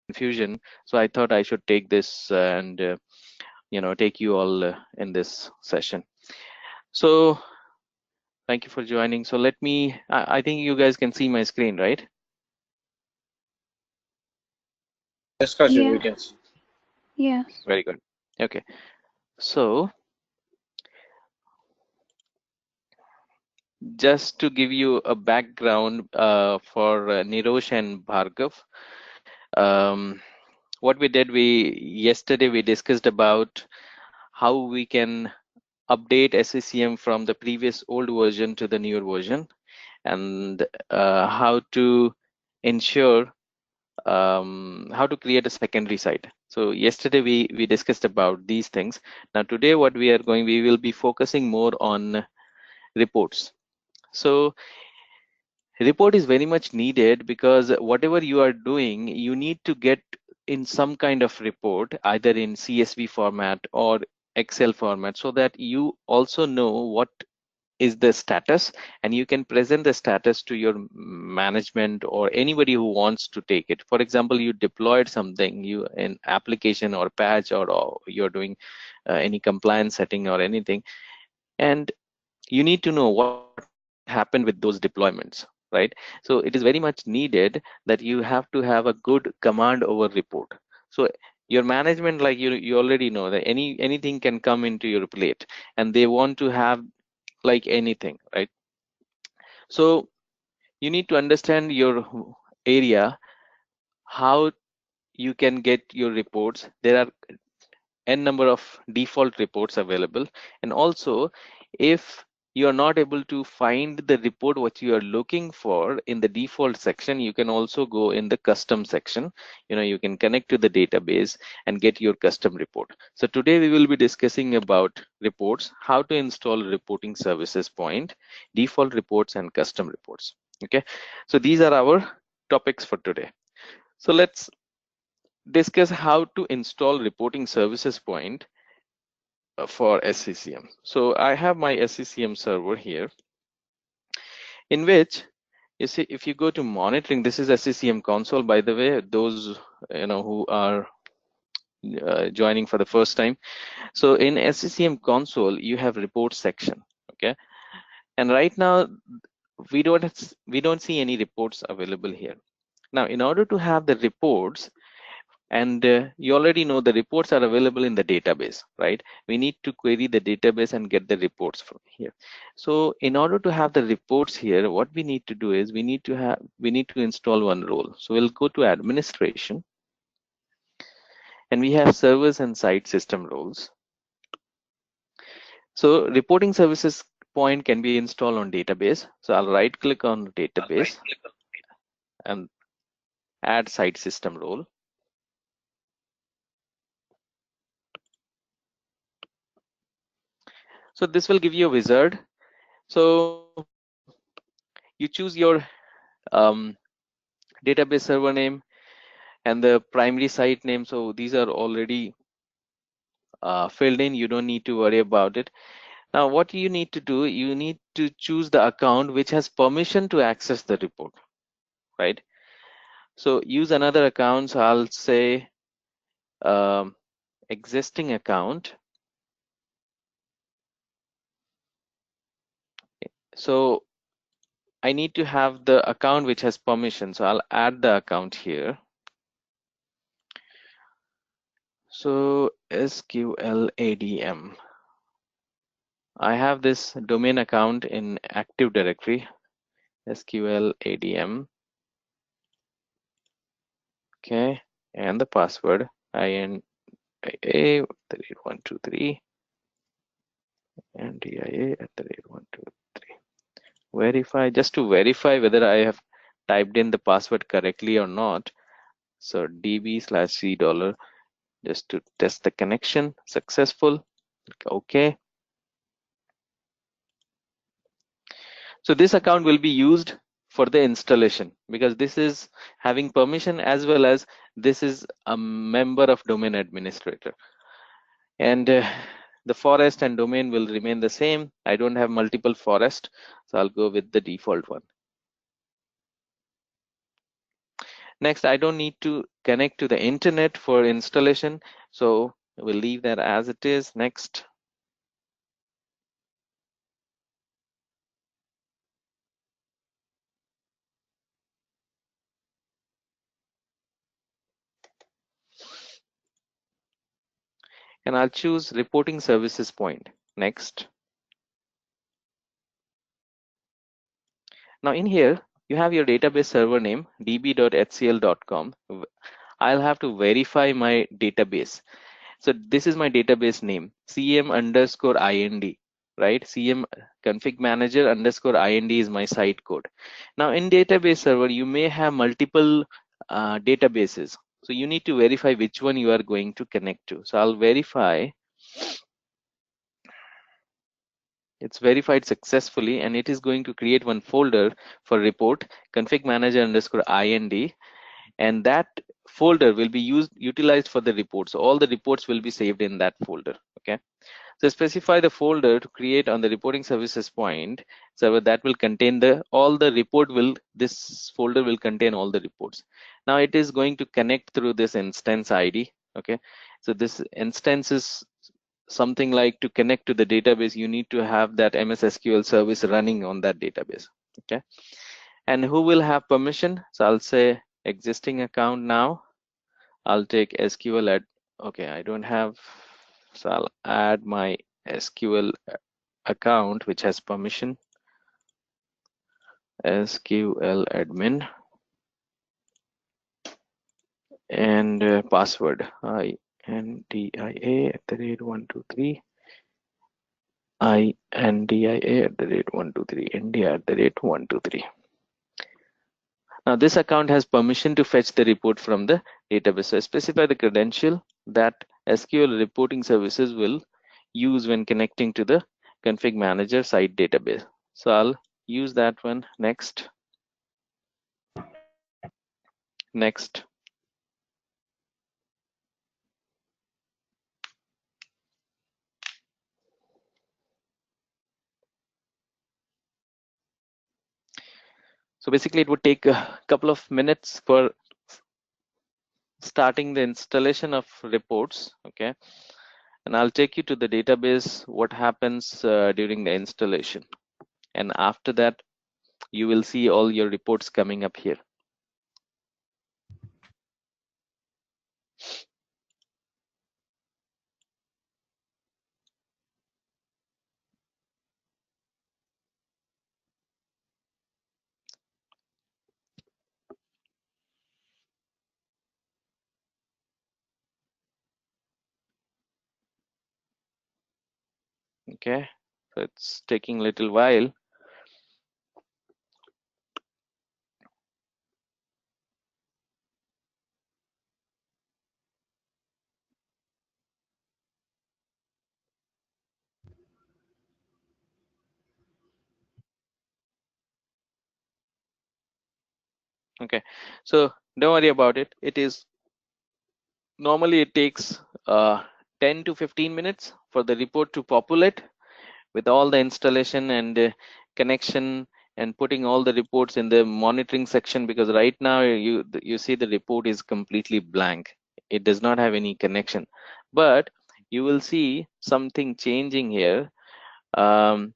confusion. So I thought I should take this and take you all in this session. So thank you for joining. So let me, I think you guys can see my screen, right? Yes, Kashif, we Yeah. can see. Yes. Very good. Okay. So just to give you a background for Nirosh and Bhargav, what we did, yesterday we discussed about how we can update SCCM from the previous old version to the newer version, and how to ensure how to create a secondary site. So yesterday we discussed about these things. Now today what we will be focusing more on reports. So report is very much needed because whatever you are doing, you need to get in some kind of report, either in CSV format or Excel format, so that you also know what is the status, and you can present the status to your management or anybody who wants to take it. For example, you deployed something, you an application or patch, or you're doing any compliance setting or anything, and you need to know what happened with those deployments, right? So it is very much needed that you have to have a good command over report. So your management, like you already know that anything can come into your plate, and they want to have like anything, right? So you need to understand your area, how you can get your reports. There are n number of default reports available, and also if you are not able to find the report what you are looking for in the default section, you can also go in the custom section. You can connect to the database and get your custom report. So today we will be discussing about reports, how to install reporting services point, default reports, and custom reports. Okay, so these are our topics for today. So let's discuss how to install reporting services point for SCCM. So I have my SCCM server here, in which you see, if you go to monitoring, this is SCCM console, by the way, those who are joining for the first time. So in SCCM console, you have report section. Okay, and right now we don't see any reports available here. Now, in order to have the reports, and you already know the reports are available in the database, right? We need to query the database and get the reports from here. So in order to have the reports here, what we need to do is we need to install one role. So we'll go to administration, and we have servers and site system roles. So reporting services point can be installed on database. So I'll right click on database and add site system role. So this will give you a wizard. So you choose your um, database server name and the primary site name. So these are already filled in. You don't need to worry about it. Now, what you need to do, you need to choose the account which has permission to access the report, right? So use another account. So I'll say um, existing account. So I need to have the account which has permission. So I'll add the account here. So SQLADM. I have this domain account in Active Directory, SQLADM. Okay, and the password INIA@123 and DIA@123. Verify, just to verify whether I have typed in the password correctly or not. So DB/C$, just to test the connection. Successful. Okay. So this account will be used for the installation, because this is having permission, as well as this is a member of domain administrator, and the forest and domain will remain the same. I don't have multiple forest, so I'll go with the default one. Next, I don't need to connect to the internet for installation, so we'll leave that as it is. Next. And I'll choose reporting services point. Next. Now in here, you have your database server name, db.hcl.com. I'll have to verify my database. So this is my database name, cm_ind, right? Cm config manager _ind is my site code. Now in database server, you may have multiple databases. So you need to verify which one you are going to connect to. So I'll verify. It's verified successfully, and it is going to create one folder for report config manager _ind, and that folder will be utilized for the reports. So all the reports will be saved in that folder. Okay, so specify the folder to create on the reporting services point server that will contain this folder will contain all the reports. Now it is going to connect through this instance ID. Okay, so this instance is something like, to connect to the database, you need to have that MS SQL service running on that database. Okay, and who will have permission? So I'll say existing account. Now I'll take SQL at, okay, I don't have, so I'll add my SQL account which has permission, SQL admin, and password INDIA@123, INDIA@123, India@123. Now this account has permission to fetch the report from the database. So specify the credential that SQL reporting services will use when connecting to the config manager site database. So I'll use that one. Next. Next. So basically it would take a couple of minutes for starting the installation of reports. Okay, and I'll take you to the database, what happens during the installation, and after that you will see all your reports coming up here. Okay, so it's taking a little while. Okay, so don't worry about it. Normally it takes 10 to 15 minutes for the report to populate with all the installation and connection and putting all the reports in the monitoring section, because right now you see the report is completely blank. It does not have any connection, but you will see something changing here. In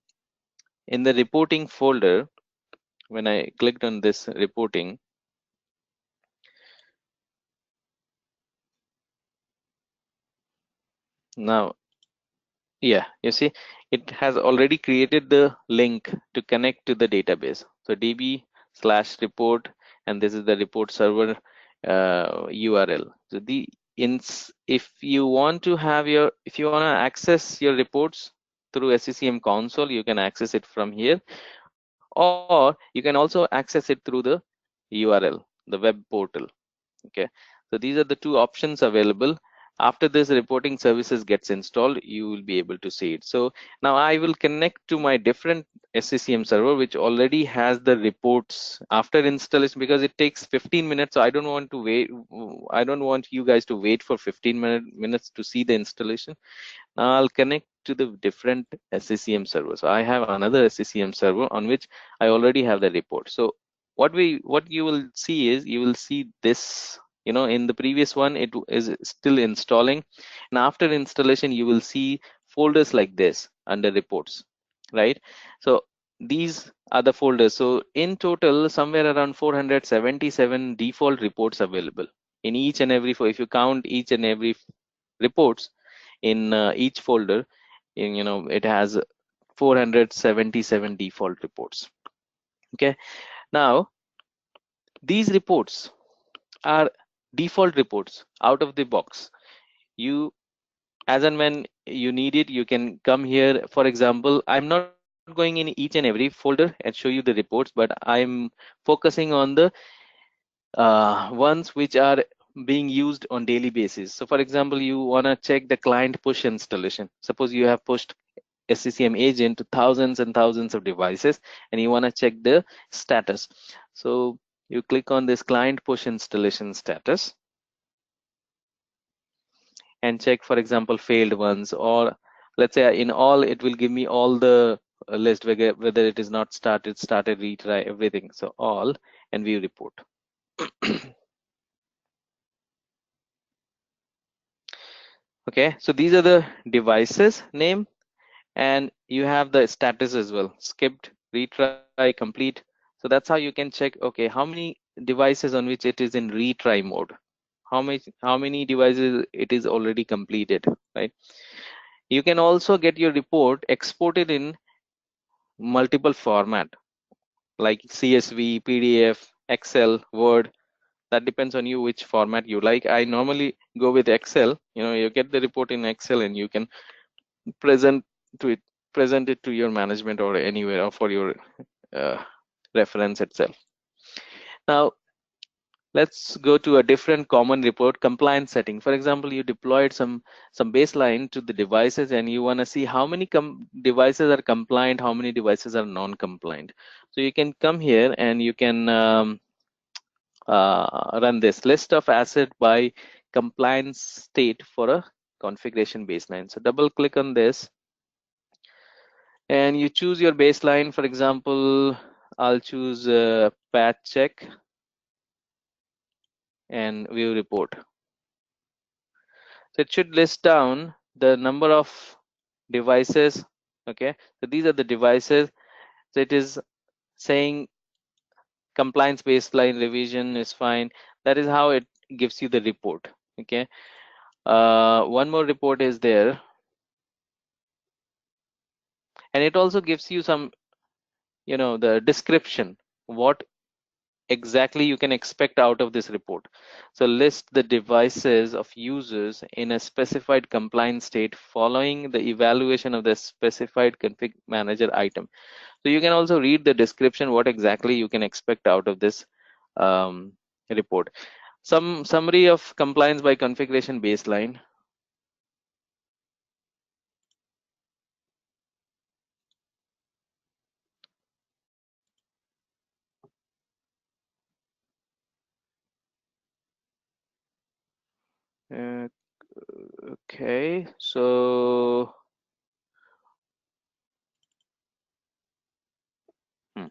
the reporting folder, when I clicked on this reporting, now, yeah, you see it has already created the link to connect to the database. So db/report, and this is the report server URL. So if you want to access your reports through SCCM console, you can access it from here, or you can also access it through the URL, the web portal. Okay, so these are the two options available. After this reporting services gets installed, you will be able to see it. So now I will connect to my different SCCM server which already has the reports after installation, because it takes 15 minutes. So I don't want to wait. I don't want you guys to wait for 15 minutes to see the installation. Now I'll connect to the different SCCM server. So I have another SCCM server on which I already have the report. So what you will see is, you will see this, in the previous one it is still installing, and after installation you will see folders like this under reports, right? So these are the folders. So in total somewhere around 477 default reports available in each and every, if you count each and every reports in each folder, it has 477 default reports. Okay, now these reports are default reports out of the box. You, as and when you need it, you can come here. For example, I'm not going in each and every folder and show you the reports, but I'm focusing on the ones which are being used on daily basis. So for example, you want to check the client push installation. Suppose you have pushed SCCM agent to thousands and thousands of devices, and you want to check the status. So you click on this client push installation status and check, for example, failed ones, or let's say in all, it will give me all the list, whether it is not started, retry, everything. So all, and view report. Okay, so these are the devices name, and you have the status as well: skipped, retry, complete. So that's how you can check, okay, how many devices on which it is in retry mode, how many devices it is already completed, right? You can also get your report exported in multiple format like CSV, PDF, Excel, Word. That depends on you which format you like. I normally go with Excel. You get the report in Excel and you can present to it present it to your management or anywhere, or for your uh, reference itself. Now let's go to a different common report: compliance setting. For example, you deployed some baseline to the devices, and you want to see how many devices are compliant, how many devices are non-compliant. So you can come here and you can run this list of asset by compliance state for a configuration baseline. So double click on this and you choose your baseline. For example, I'll choose patch check and view report. So it should list down the number of devices. Okay, so these are the devices. So it is saying compliance baseline revision is fine. That is how it gives you the report. Okay, one more report is there, and it also gives you some, the description, what exactly you can expect out of this report. So list the devices of users in a specified compliance state following the evaluation of the specified config manager item. So you can also read the description, what exactly you can expect out of this report. Some summary of compliance by configuration baseline. Uh, okay, so hmm.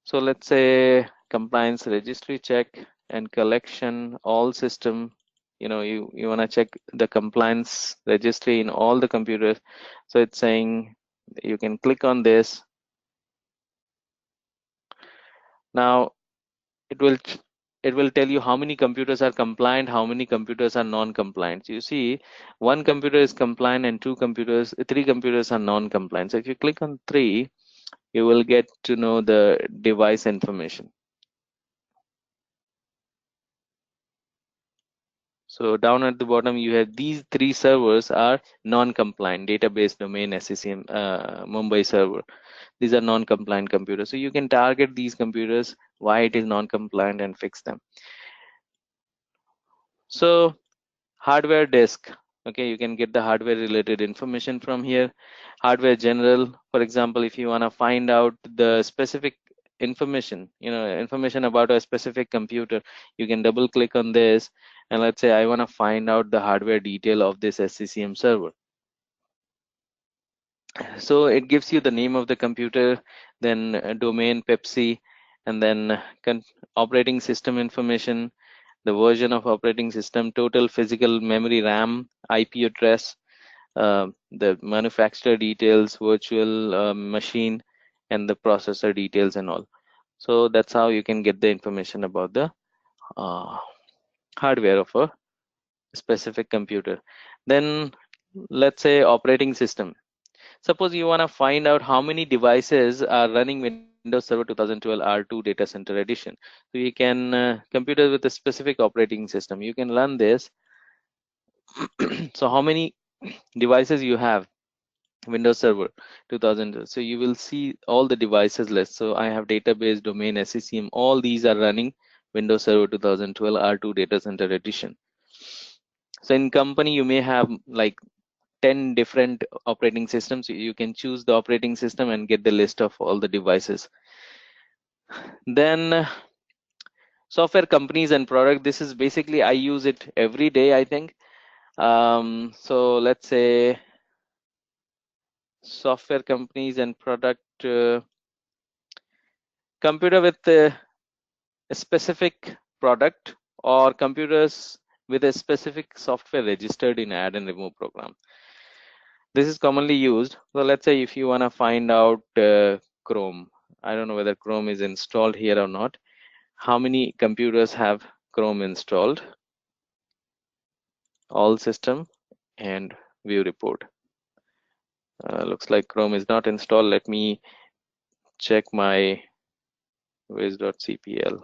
So let's say compliance registry check and collection all system. You want to check the compliance registry in all the computers. So it's saying you can click on this. Now it will tell you how many computers are compliant, how many computers are non-compliant. So you see, one computer is compliant and three computers are non-compliant. So if you click on 3, you will get to know the device information. So down at the bottom, you have these 3 servers are non-compliant: database, domain, SCCM, Mumbai server. These are non-compliant computers. So you can target these computers, why it is non-compliant, and fix them. So hardware disk. Okay, you can get the hardware related information from here. Hardware general, for example, if you want to find out the specific information, information about a specific computer, you can double click on this, and let's say I want to find out the hardware detail of this SCCM server. So it gives you the name of the computer, then domain, Pepsi, and then operating system information, the version of operating system, total physical memory RAM, IP address, the manufacturer details, virtual machine, and the processor details and all. So that's how you can get the information about the uh, hardware of a specific computer. Then let's say operating system. Suppose you want to find out how many devices are running Windows Server 2012 R2 Data Center Edition. So you can computer with a specific operating system. You can run this. So how many devices you have? Windows Server 2000. So you will see all the devices list. So I have database, domain, SCCM. All these are running Windows Server 2012 R2 Data Center Edition. So in company, you may have like 10 different operating systems. You can choose the operating system and get the list of all the devices. Then software companies and product. This is basically, I use it every day, I think. So let's say software companies and product, computer with a specific product or computers with a specific software registered in add and remove program. This is commonly used. So let's say if you want to find out Chrome, I don't know whether Chrome is installed here or not. How many computers have Chrome installed? All system and view report. Looks like Chrome is not installed. Let me check my wiz.cpl.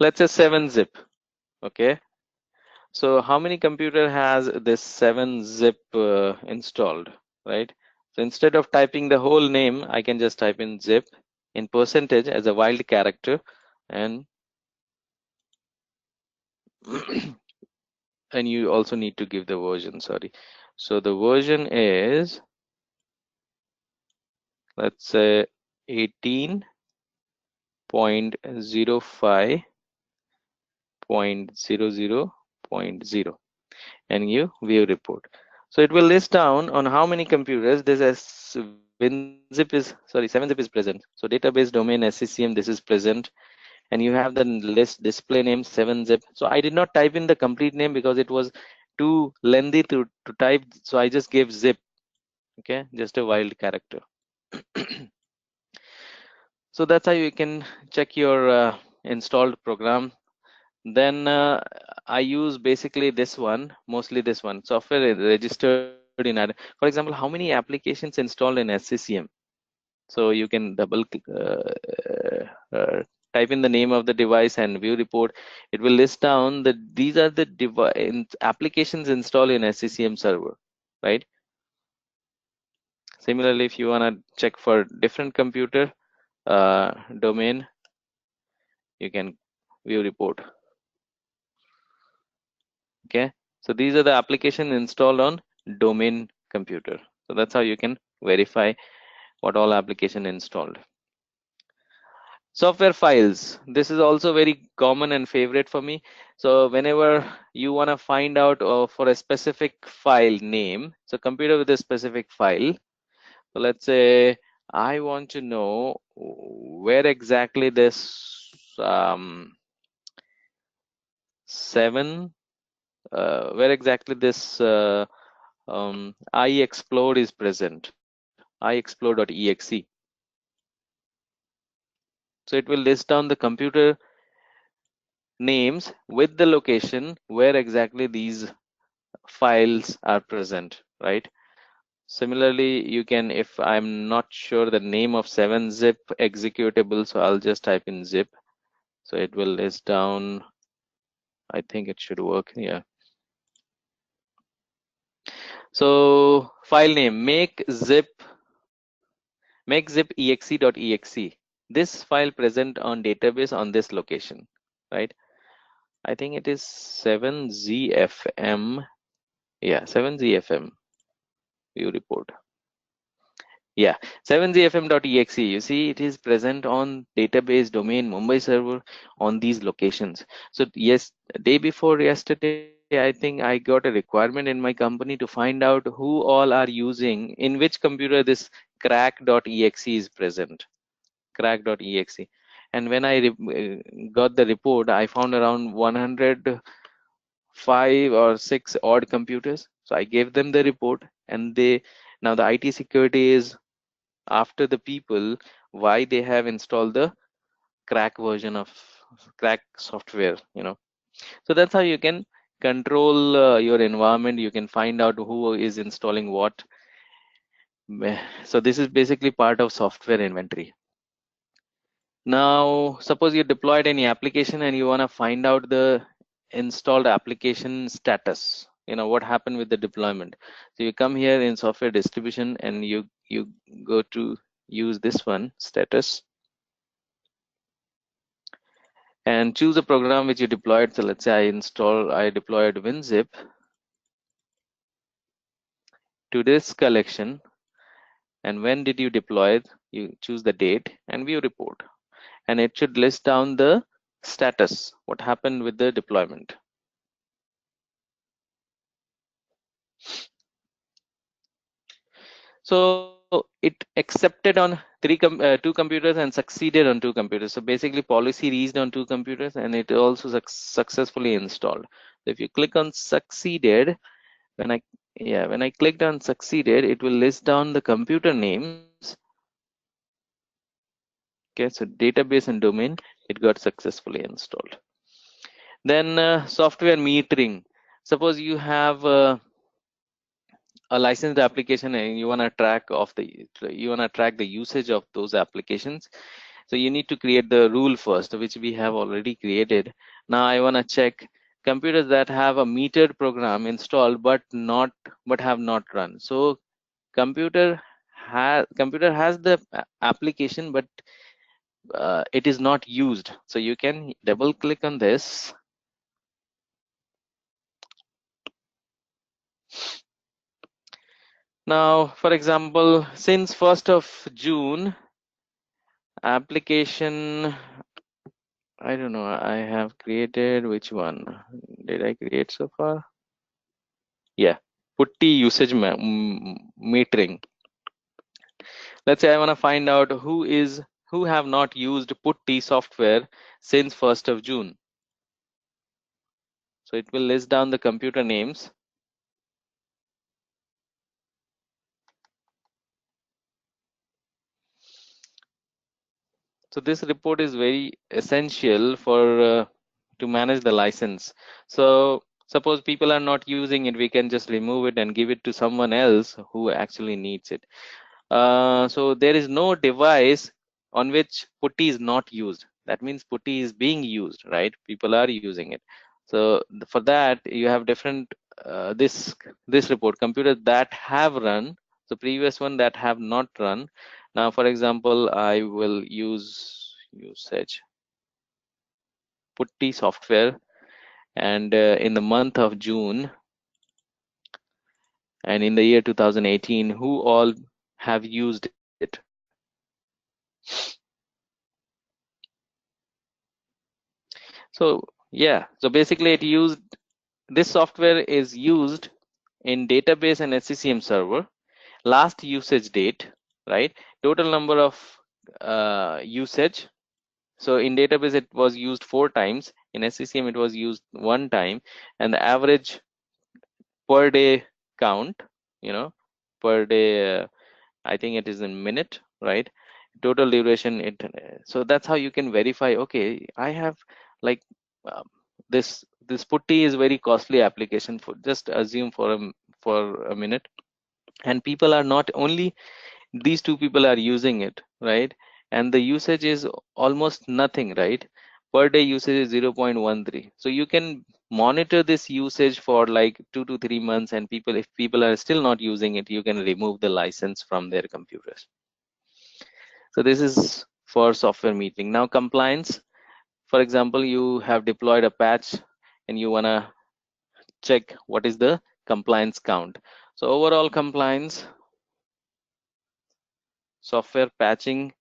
Let's say 7-zip. Okay. So how many computer has this 7-zip installed, right? So instead of typing the whole name, I can just type in zip in percentage as a wild character, and and you also need to give the version, sorry. So the version is, let's say 18.05.00.0 and you view report. So it will list down on how many computers this as WinZip is, sorry, 7-zip is present. So database domain SCCM, this is present, and you have the list display name 7-zip. So I did not type in the complete name because it was too lengthy to type. So I just gave zip, okay, just a wild character. So that's how you can check your installed program. Then I use basically this one, mostly this one, software is registered in ad. For example, how many applications installed in SCCM? So you can double type in the name of the device and view report. It will list down that these are the applications installed in SCCM server, right? Similarly, if you want to check for different computer domain, you can view report. Okay, so these are the application installed on domain computer. So that's how you can verify what all application installed. Software files, this is also very common and favorite for me. So whenever you want to find out for a specific file name, so computer with a specific file, so let's say I want to know where exactly this 7 where exactly this iExplode is present, iExplode.exe. So it will list down the computer names with the location where exactly these files are present, right? Similarly, you can, if I'm not sure the name of 7-zip executable, so I'll just type in zip. So it will list down, I think it should work, yeah. So file name, make zip exe.exe. This file present on database on this location, right? I think it is 7zfm. Yeah, 7zfm view report. Yeah, 7zfm.exe. You see, it is present on database domain Mumbai server on these locations. So yes, day before yesterday, I think I got a requirement in my company to find out who all are using, in which computer this crack.exe is present, crack.exe. And when I got the report, I found around 105 or 6 odd computers. So I gave them the report, and now the IT security is after the people why they have installed the crack version of crack software, So that's how you can control your environment. You can find out who is installing what. So this is basically part of software inventory. Now, suppose you deployed any application and you want to find out the installed application status. What happened with the deployment. So you come here in software distribution and you go to use this one, status, and choose a program which you deployed. So let's say I deployed Winzip to this collection. And when did you deploy it? You choose the date and view report, and it should list down the status, what happened with the deployment. So it accepted on two computers and succeeded on two computers. So basically policy reached on two computers, and it also successfully installed. So if you click on succeeded, when I clicked on succeeded, it will list down the computer names. Okay, so database and domain, it got successfully installed. Then software metering. Suppose you have a licensed application and you want to track the usage of those applications. So you need to create the rule first, which we have already created. Now I want to check computers that have a metered program installed but have not run. So computer has the application, but it is not used. So you can double click on this. Now, for example, since 1st of June, application, I don't know, I have created, which one did I create so far? Yeah, putty usage metering. Let's say I want to find out who have not used putty software since 1st of June. So it will list down the computer names. So this report is very essential for to manage the license. So suppose people are not using it, we can just remove it and give it to someone else who actually needs it. So there is no device on which putty is not used. That means putty is being used, right? People are using it. So for that, you have different this report, computers that have run, the previous one that have not run. Now, for example, I will use usage putty software, and in the month of June and in the year 2018, who all have used it. So yeah, so basically this software is used in database and SCCM server, last usage date, right? Total number of usage. So in database it was used 4 times, in SCCM it was used 1 time, and the average per day count, per day, I think it is in minute, right? Total duration, so that's how you can verify, okay, I have like um, this putty is very costly application. For just assume for a minute, and people are not only these two people are using it, right? And the usage is almost nothing, right? Per day usage is 0.13. So you can monitor this usage for like 2 to 3 months, and if people are still not using it, you can remove the license from their computers. So this is for software metering. Now compliance, for example, you have deployed a patch and you want to check what is the compliance count. So overall compliance, software patching,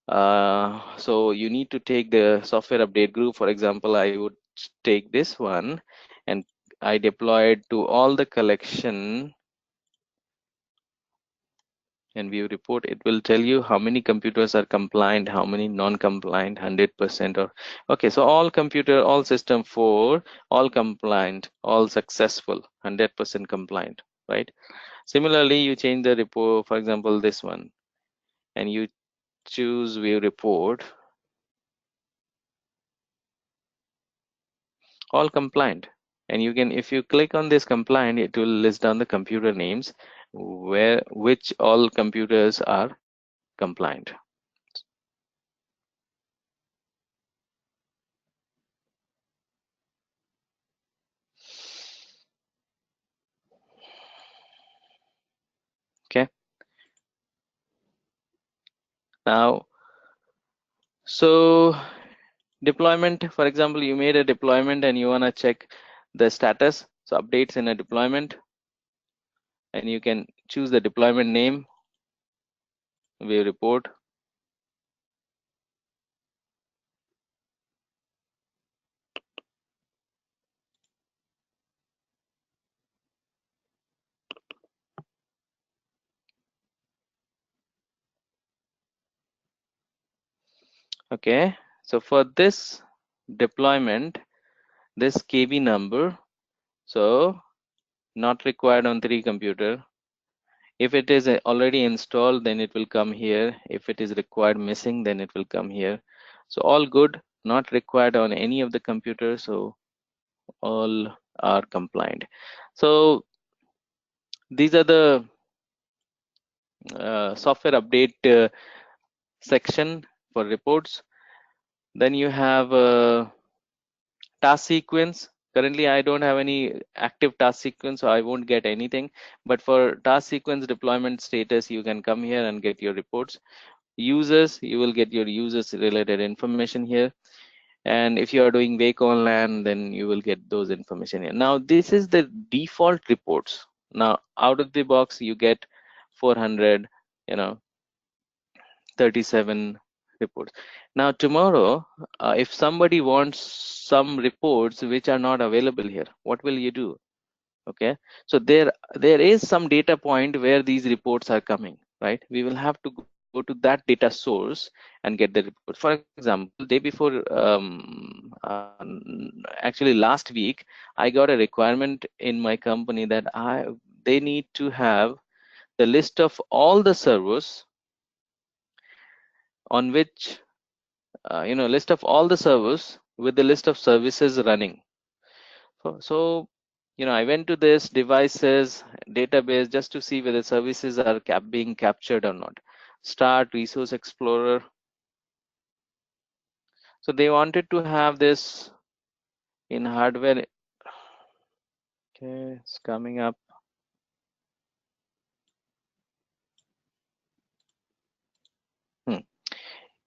so you need to take the software update group. For example, I would take this one and I deployed to all the collection and view report, it will tell you how many computers are compliant, how many non-compliant, 100% or okay. So all computer, all system 4, all compliant, all successful, 100% compliant, right? Similarly, you change the report, for example, this one, and you choose view report, all compliant. And you can, if you click on this compliant, it will list down the computer names where which all computers are compliant. Okay. Now, so deployment, for example, you made a deployment and you want to check the status. So updates in a deployment, and you can choose the deployment name, view report. Okay, so for this deployment, this KB number, so not required on 3 computer. If it is already installed, then it will come here. If it is required missing, then it will come here. So all good, not required on any of the computers, so all are compliant. So these are the software update section for reports. Then you have task sequence. Currently I don't have any active task sequence, so I won't get anything, but for task sequence deployment status, you can come here and get your reports. Users, you will get your users related information here, and if you are doing wake on LAN, then you will get those information here. Now this is the default reports. Now out of the box you get 400, 37 reports. Now tomorrow, if somebody wants some reports which are not available here, what will you do? Okay, so there is some data point where these reports are coming, right? We will have to go to that data source and get the report. For example, day before, actually last week, I got a requirement in my company that they need to have the list of all the servers on which list of all the servers with the list of services running. So I went to this devices database just to see whether services are being captured or not. Start Resource Explorer. So they wanted to have this in hardware. Okay, it's coming up.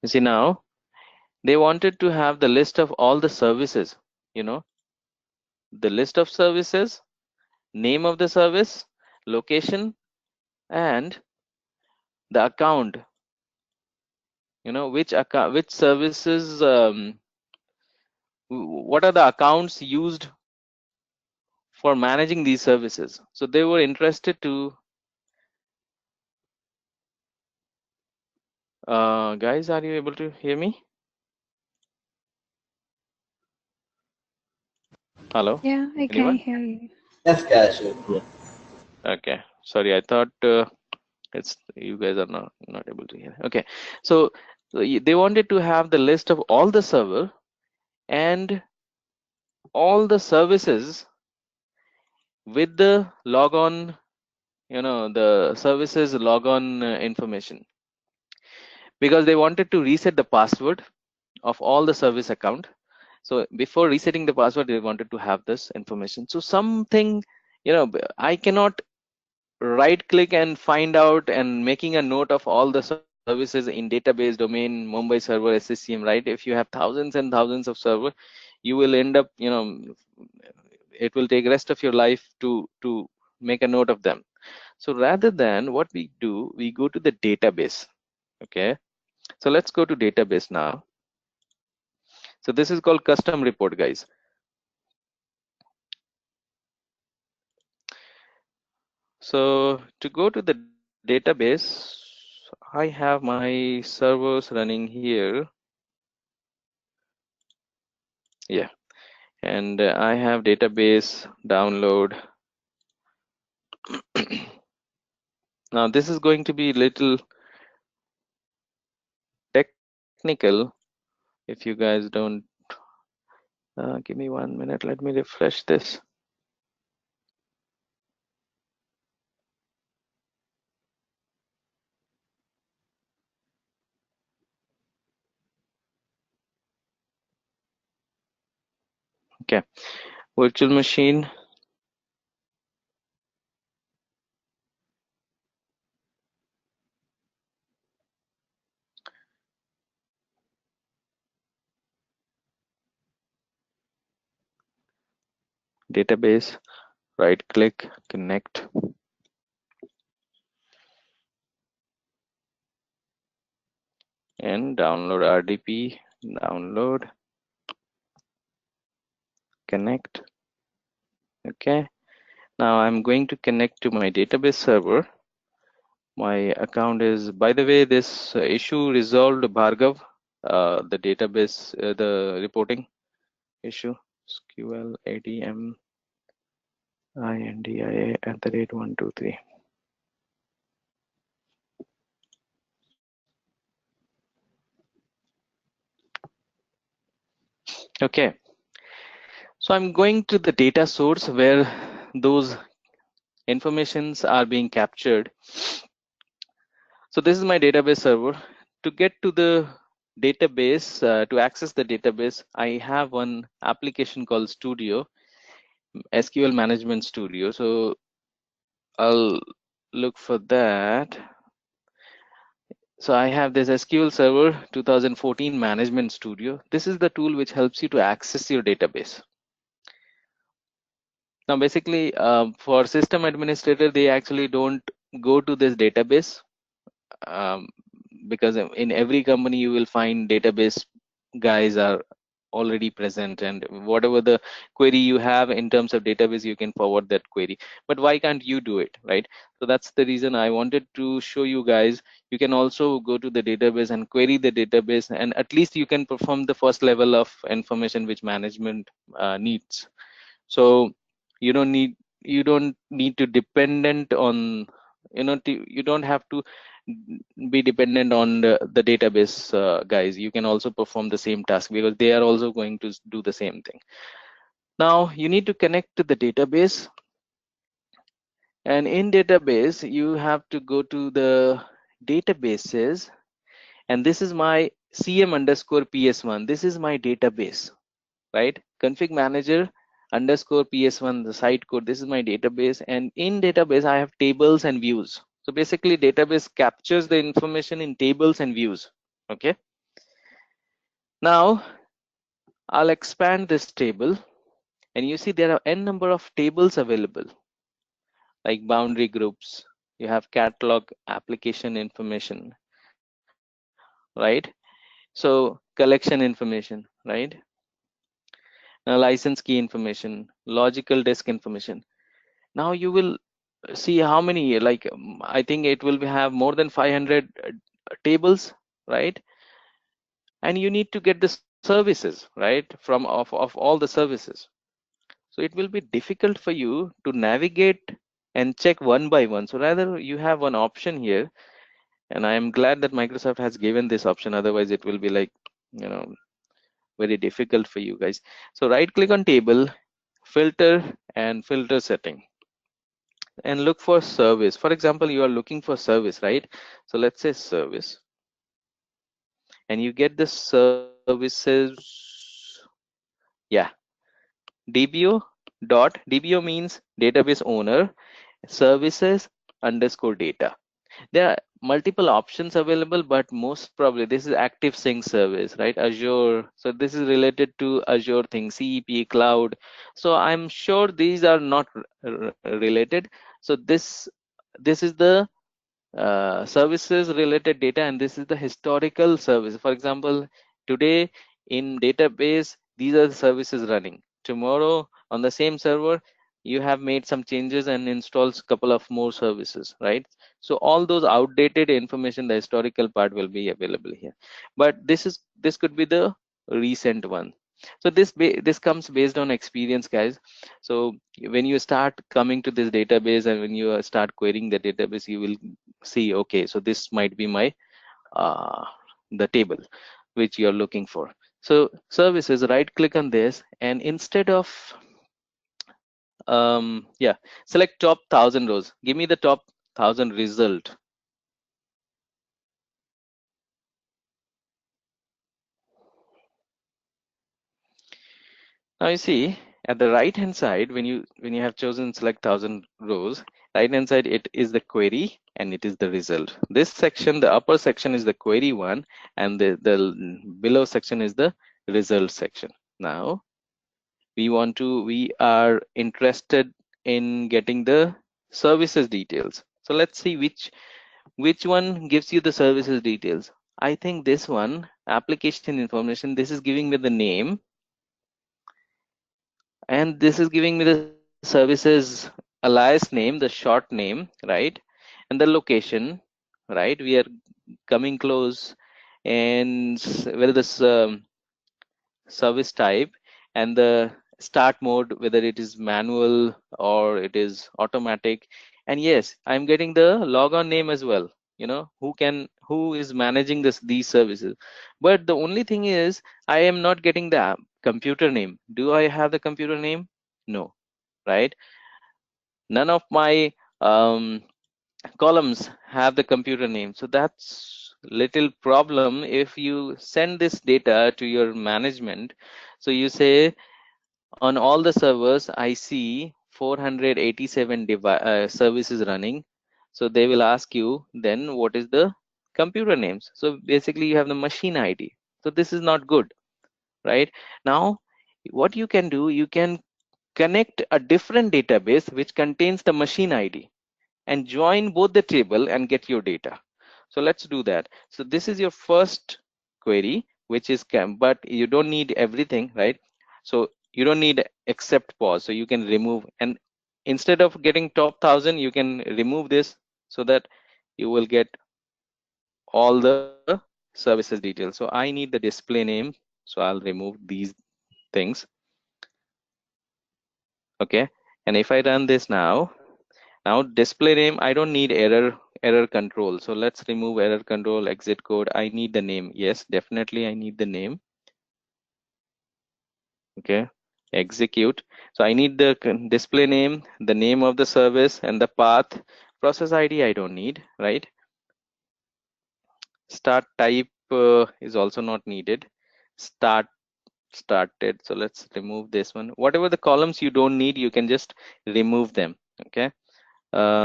You see, now they wanted to have the list of all the services, the list of services, name of the service, location, and the account, which services, what are the accounts used for managing these services. So they were interested to, guys, are you able to hear me? Hello? Yeah, I can Anyone? hear you. Yes, Kashif. Yeah. Okay, sorry, I thought it's you guys are not able to hear. Okay, so they wanted to have the list of all the server and all the services with the logon, the services logon information, because they wanted to reset the password of all the service account. So before resetting the password, they wanted to have this information. So something, I cannot right click and find out and making a note of all the services in database domain Mumbai server SCCM, right? If you have thousands and thousands of server, you will end up, it will take rest of your life to make a note of them. So rather than, what we do, we go to the database. Okay, so let's go to database now. So this is called custom report, guys. So to go to the database, I have my servers running here. Yeah, and I have database download. Now this is going to be little technical if you guys don't give me 1 minute. Let me refresh this. Okay, virtual machine. Database, right click, connect, and download RDP, download, connect. Okay, now I'm going to connect to my database server. My account is, by the way, this issue resolved, Bhargav, the database, the reporting issue, SQL ADM INDIA @123. Okay, so I'm going to the data source where those informations are being captured. So this is my database server. To get to the database, to access the database, I have one application called Studio, SQL Management Studio. So I'll look for that. So I have this SQL Server 2014 Management Studio. This is the tool which helps you to access your database. Now, basically, for system administrator, they actually don't go to this database, um, because in every company you will find database guys are already present, and whatever the query you have in terms of database, you can forward that query. But why can't you do it, right? So that's the reason I wanted to show you guys. You can also go to the database and query the database, and at least you can perform the first level of information which management needs. So you don't need to dependent on, you don't have to be dependent on the database guys. You can also perform the same task because they are also going to do the same thing. Now you need to connect to the database, and in database you have to go to the databases, and this is my cm_ps1. This is my database, right? Config manager underscore ps1, the site code. This is my database, and in database I have tables and views. So basically database captures the information in tables and views. Okay, now I'll expand this table, and you see there are n number of tables available, like boundary groups, you have catalog, application information, right? So collection information, right? Now license key information, logical disk information. Now you will see how many, like, I think it will have more than 500 tables, right? And you need to get the services, right, from of all the services. So it will be difficult for you to navigate and check one by one. So rather you have one option here, and I am glad that Microsoft has given this option. Otherwise it will be like, you know, very difficult for you guys. So right click on table, filter, and filter setting, and look for service. For example, you are looking for service, right? So let's say service, and you get the services. Yeah, dbo means database owner, services underscore data. There are multiple options available, but most probably this is active sync service, right? Azure. So this is related to Azure thing, CEP cloud. So I'm sure these are not related. So this is the services related data, and this is the historical service. For example, today in database, these are the services running. Tomorrow on the same server, you have made some changes and installs a couple of more services, right? So all those outdated information, the historical part will be available here. But this could be the recent one. So this comes based on experience, guys. So when you start coming to this database and when you start querying the database, you will see, okay, so this might be my uh, the table which you're looking for. So services, right click on this, and instead of yeah, select top 1,000 rows. Give me the top 1,000 result. Now you see at the right hand side, when you have chosen select 1,000 rows, right hand side it is the query and it is the result. This section, the upper section is the query one, and the below section is the result section. Now we are interested in getting the services details. So let's see which one gives you the services details. I think this one, application information, this is giving me the name, and this is giving me the services alias name, the short name, right? And the location, right? We are coming close, and whether this service type and the start mode, whether it is manual or it is automatic. And yes, I'm getting the logon name as well, who is managing these services. But the only thing is, I am not getting the computer name. Do I have the computer name? No, right? None of my columns have the computer name. So that's little problem if you send this data to your management. So you say, on all the servers, I see 487 services running. So they will ask you, then what is the computer names? So basically you have the machine ID. So this is not good, right? Now, what you can do, you can connect a different database which contains the machine ID and join both the table and get your data. So let's do that. So this is your first query, which is but you don't need everything, right? So you don't need except pause. So you can remove, and instead of getting top 1,000, you can remove this so that you will get all the services details. So I need the display name. So I'll remove these things. Okay. And if I run this now display name, I don't need error control. So let's remove error control, exit code. I need the name. Yes, definitely I need the name. Okay, execute. So I need the display name, the name of the service, and the path. Process ID I don't need, right? Start type is also not needed. Started. So let's remove this one. Whatever the columns you don't need, you can just remove them. Okay.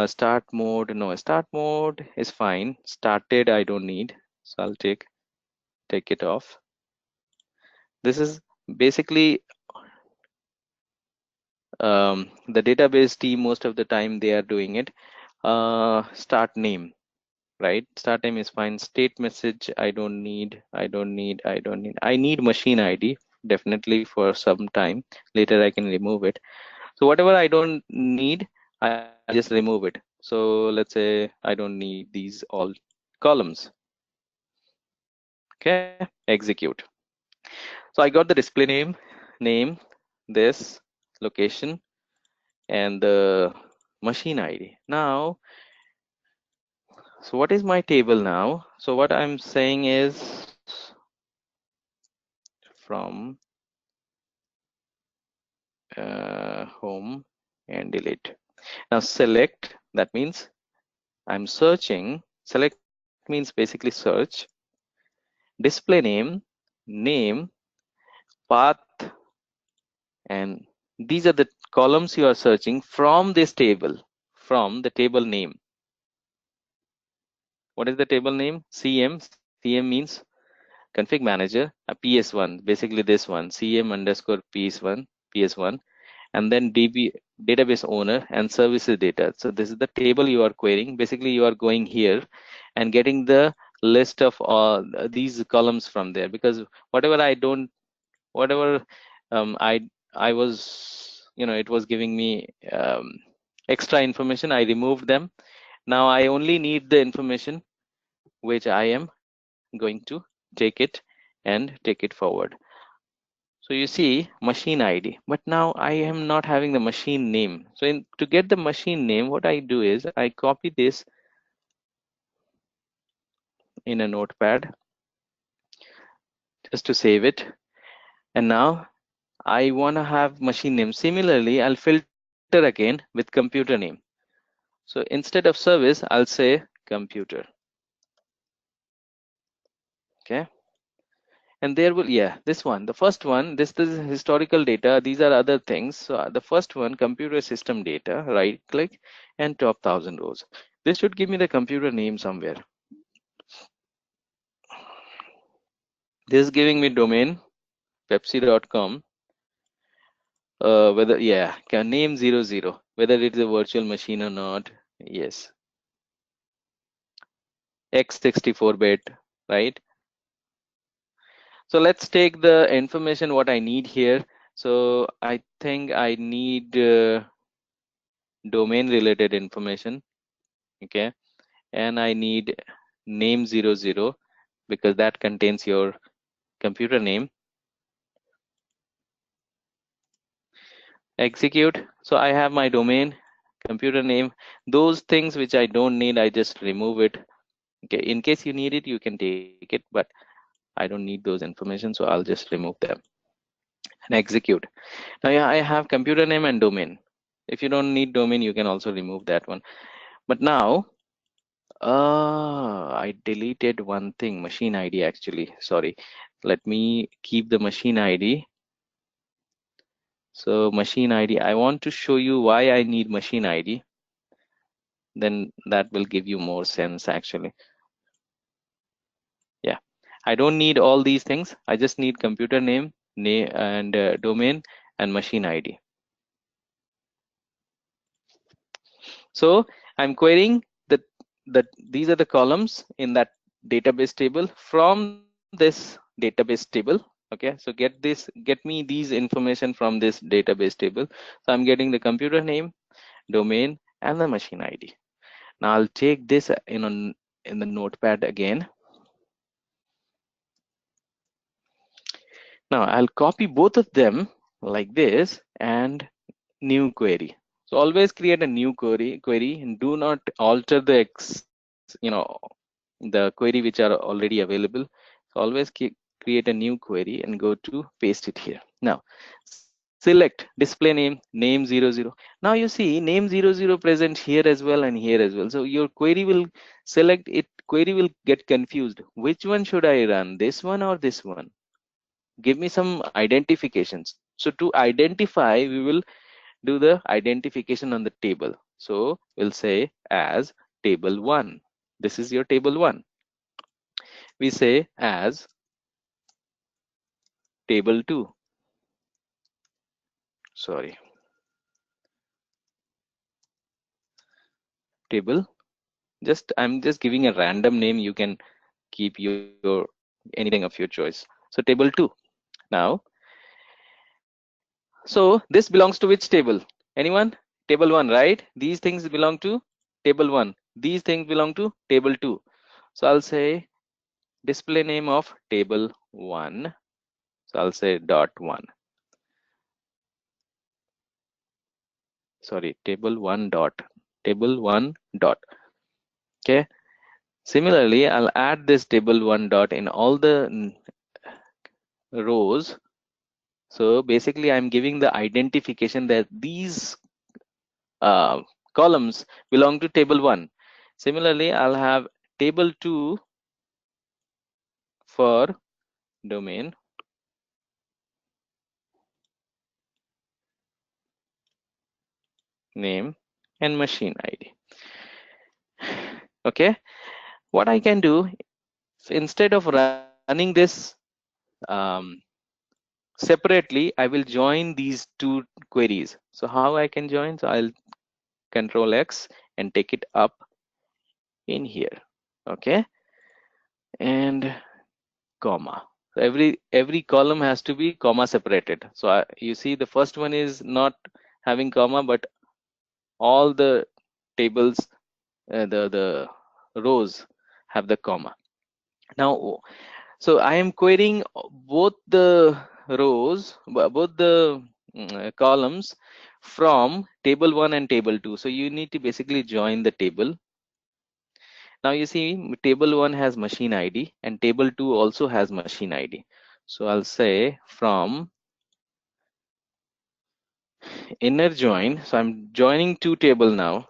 Start mode, no, start mode is fine. Started I don't need, so I'll take it off. This is basically the database team, most of the time they are doing it. Start name, right? Start name is fine. State message I don't need. I need machine ID definitely for some time. Later I can remove it. So whatever I don't need, I just remove it. So let's say I don't need these all columns. Okay, execute. So I got the display name, this location, and the machine ID. Now, so what is my table now? So what I'm saying is from home and delete. Now select, that means I'm searching. Select means basically search. Display name, path, and these are the columns you are searching from this table, from the table name. What is the table name? CM means config manager, PS1, basically this one, CM underscore PS1, and then DB, database owner, and services data. So this is the table you are querying. Basically you are going here and getting the list of all these columns from there, because whatever I don't, whatever I was it was giving me extra information. I removed them. Now I only need the information which I am going to take it and take it forward. So you see machine ID, but now I am not having the machine name. So to get the machine name, what I do is I copy this in a notepad just to save it. And now I want to have machine name. Similarly, I'll filter again with computer name. So instead of service, I'll say computer. Okay. And there will, yeah, this one, the first one, this is historical data. These are other things. So the first one, computer system data, right click and top 1000 rows. This should give me the computer name somewhere. This is giving me domain, pepsi.com. Whether, yeah, can name 00, whether it's a virtual machine or not. Yes. X64-bit, right? So let's take the information what I need here. So I think I need domain related information. Okay. And I need name 00 because that contains your computer name. Execute. So I have my domain, computer name. Those things which I don't need, I just remove it. Okay. In case you need it, you can take it, but I don't need those information, so I'll just remove them and execute. Now, yeah, I have computer name and domain. If you don't need domain, you can also remove that one. But now, I deleted one thing, machine ID actually. Sorry. Let me keep the machine ID. So machine ID, I want to show you why I need machine ID. Then that will give you more sense actually. Yeah, I don't need all these things. I just need computer name, and domain and machine ID. So I'm querying that these are the columns in that database table from this database table. Okay, so get me these information from this database table. So I'm getting the computer name, domain, and the machine ID. Now I'll take this in the notepad again. Now I'll copy both of them like this and new query. So always create a new query and do not alter the the query which are already available. So always create a new query and go to paste it here. Now select display name 00. Now you see name 00 present here as well and here as well. So your query will select it. Query will get confused. Which one should I run? This one or this one? Give me some identifications. So to identify, we will do the identification on the table. So we'll say as table 1. This is your table 1. We say as table 2. Sorry. Table. I'm just giving a random name. You can keep your anything of your choice. So table 2. Now, so this belongs to which table? Anyone? Table 1, right? These things belong to table 1. These things belong to table 2. So I'll say display name of table 1. So I'll say dot 1. Sorry, table 1 dot. Table 1 dot. Okay. Similarly, I'll add this table 1 dot in all the rows. So basically, I'm giving the identification that these uh, columns belong to table 1. Similarly, I'll have table 2 for domain, name, and machine ID. Okay, what I can do, so instead of running this um, separately, I will join these two queries. So how I can join? So I'll control X and take it up in here. Okay, and comma. So every column has to be comma separated. So you see the first one is not having comma, but all the tables, the rows have the comma. Now, so I am querying both the rows, both the columns from table 1 and table 2. So you need to basically join the table. Now you see table 1 has machine ID and table 2 also has machine ID. So I'll say from inner join. So I'm joining two table now,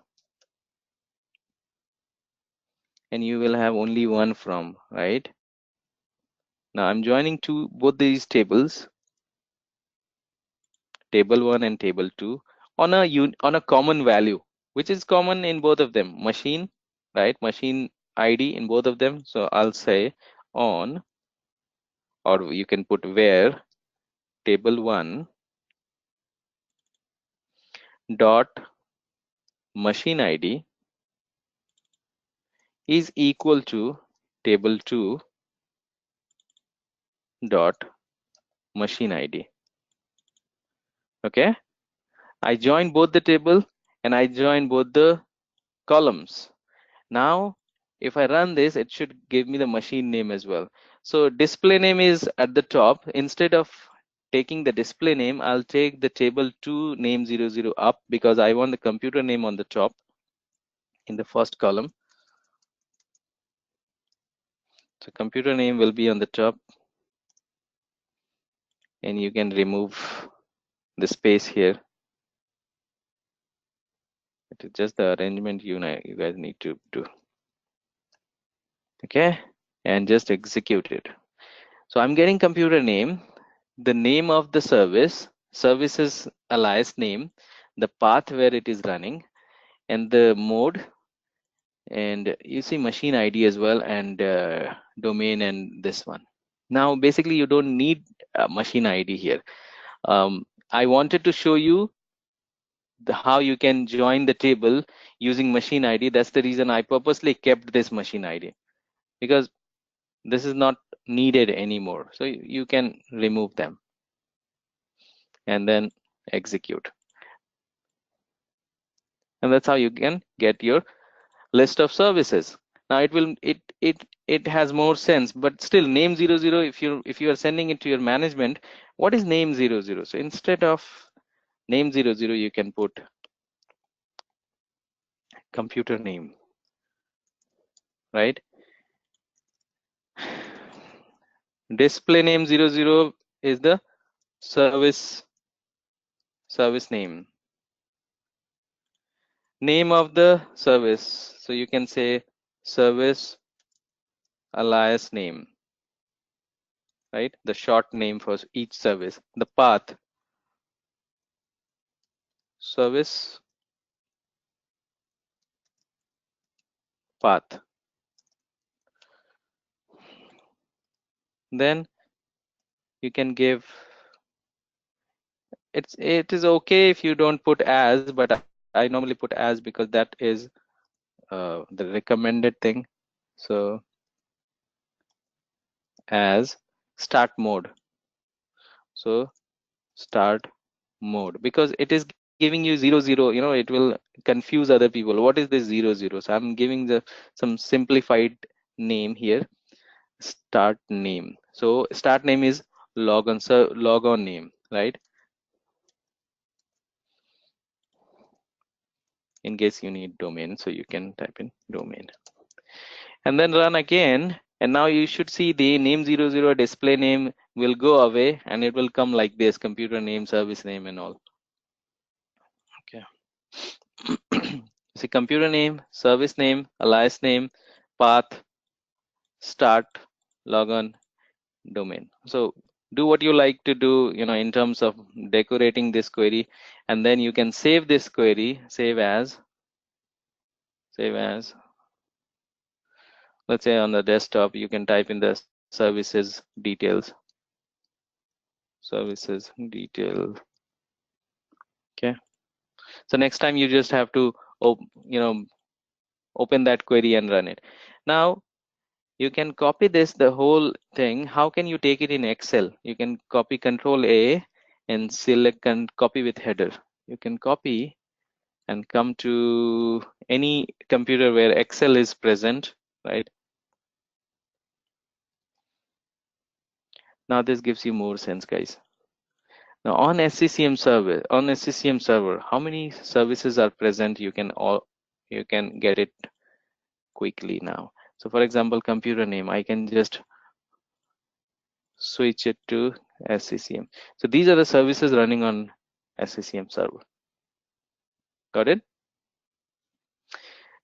and you will have only one from, right? Now I'm joining both these tables, table 1 and table 2, on a common value, which is common in both of them, machine, right? Machine ID in both of them. So I'll say on, or you can put where table 1 dot machine ID is equal to table 2 dot machine ID. Okay, I join both the table and I join both the columns. Now if I run this, it should give me the machine name as well. So display name is at the top. Instead of taking the display name, I'll take the table 2 name 00 up, because I want the computer name on the top in the first column. So computer name will be on the top, and you can remove the space here. It is just the arrangement you guys need to do. Okay, and just execute it. So I'm getting computer name, the name of the services alias name, the path where it is running, and the mode, and you see machine ID as well, and domain, and this one. Now basically you don't need machine ID here. I wanted to show you how you can join the table using machine ID. That's the reason I purposely kept this machine ID, because this is not needed anymore. So you can remove them and then execute. And that's how you can get your list of services. Now it has more sense, but still name 00, if you are sending it to your management, what is name 00? So instead of name 00, you can put computer name, right? Display name 00 is the service name, name of the service. So you can say service alias name, right? The short name for each service. The path, service path. Then you can give, it is okay if you don't put as, but I normally put as because that is the recommended thing. So as start mode, so start mode, because it is giving you 00, it will confuse other people. What is this 00? So I'm giving some simplified name here, start name. So start name is logon, so logon name, right? In case you need domain, so you can type in domain and then run again, and now you should see the name 00 display name will go away, and it will come like this: computer name, service name, and all. Okay. See, computer name, service name, alias name, path, start, logon, domain. So do what you like to do, in terms of decorating this query, and then you can save this query, save as, let's say on the desktop, you can type in the services details, okay. So next time you just have to open that query and run it. Now you can copy the whole thing. How can you take it in Excel? You can copy Control A and select and copy with header. you can copy and come to any computer where Excel is present, right? Now this gives you more sense, guys. Now on SCCM server, how many services are present? You can get it quickly now. So for example, computer name, I can just switch it to SCCM. So these are the services running on SCCM server. Got it?